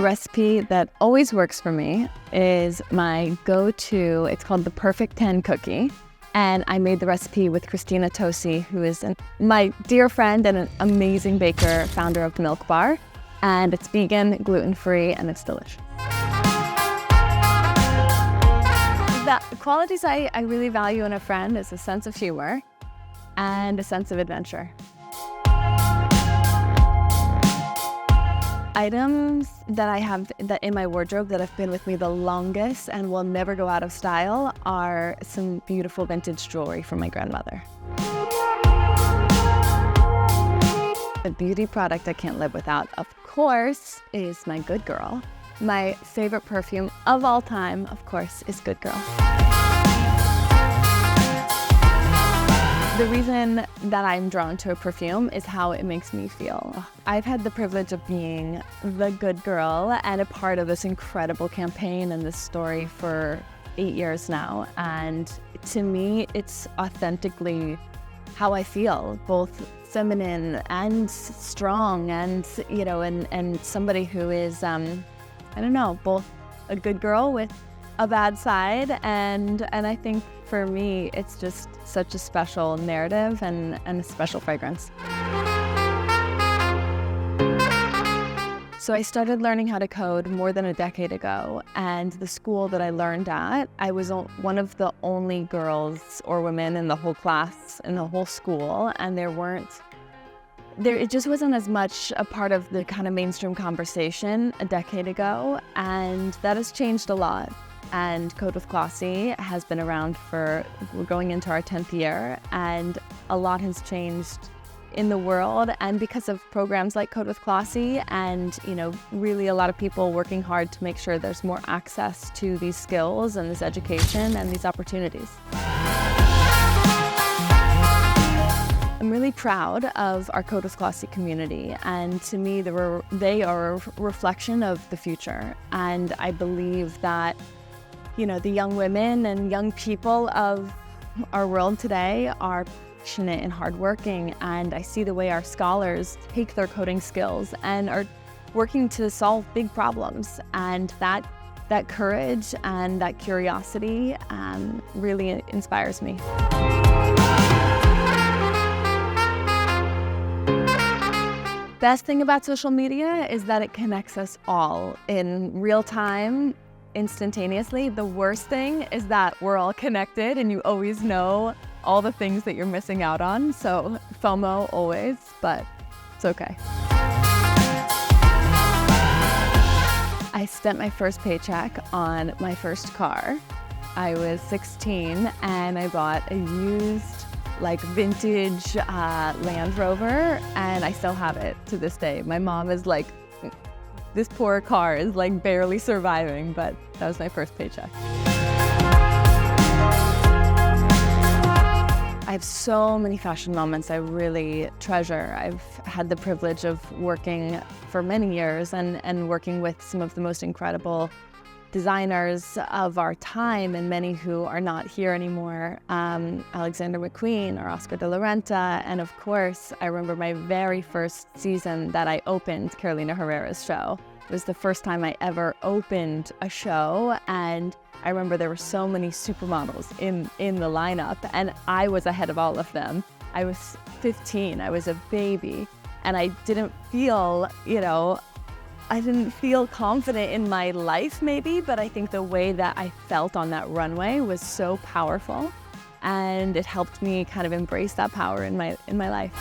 recipe that always works for me is my go-to. It's called the Perfect 10 cookie. And I made the recipe with Christina Tosi, who is my dear friend and an amazing baker, founder of Milk Bar. And it's vegan, gluten-free, and it's delicious. The qualities I really value in a friend is a sense of humor and a sense of adventure. Items that I have in my wardrobe that have been with me the longest and will never go out of style are some beautiful vintage jewelry from my grandmother. A beauty product I can't live without, of course, is my Good Girl. My favorite perfume of all time, of course, is Good Girl. The reason that I'm drawn to a perfume is how it makes me feel. I've had the privilege of being the good girl and a part of this incredible campaign and this story for 8 years now. And to me, it's authentically how I feel, both feminine and strong and, and somebody who is, both a good girl with a bad side. And I think for me, it's just such a special narrative and a special fragrance. So I started learning how to code more than a decade ago, and the school that I learned at, I was one of the only girls or women in the whole class, in the whole school, and it just wasn't as much a part of the kind of mainstream conversation a decade ago, and that has changed a lot. And Code with Kloss has been around we're going into our 10th year, and a lot has changed in the world. And because of programs like Code with Kloss and, really a lot of people working hard to make sure there's more access to these skills and this education and these opportunities. I'm really proud of our Code with Kloss community, and to me, they are a reflection of the future. And I believe that the young women and young people of our world today are passionate and hardworking, and I see the way our scholars take their coding skills and are working to solve big problems. And that courage and that curiosity really inspires me. Best thing about social media is that it connects us all in real time, instantaneously. The worst thing is that we're all connected and you always know all the things that you're missing out on. So FOMO always, but it's okay. I spent my first paycheck on my first car. I was 16 and I bought a used vintage Land Rover, and I still have it to this day. My mom is like, this poor car is barely surviving, but that was my first paycheck. I have so many fashion moments I really treasure. I've had the privilege of working for many years and working with some of the most incredible designers of our time, and many who are not here anymore. Alexander McQueen or Oscar de la Renta. And of course, I remember my very first season that I opened Carolina Herrera's show. It was the first time I ever opened a show, and I remember there were so many supermodels in the lineup, and I was ahead of all of them. I was 15, I was a baby, and I didn't feel, confident in my life maybe, but I think the way that I felt on that runway was so powerful, and it helped me kind of embrace that power in my life.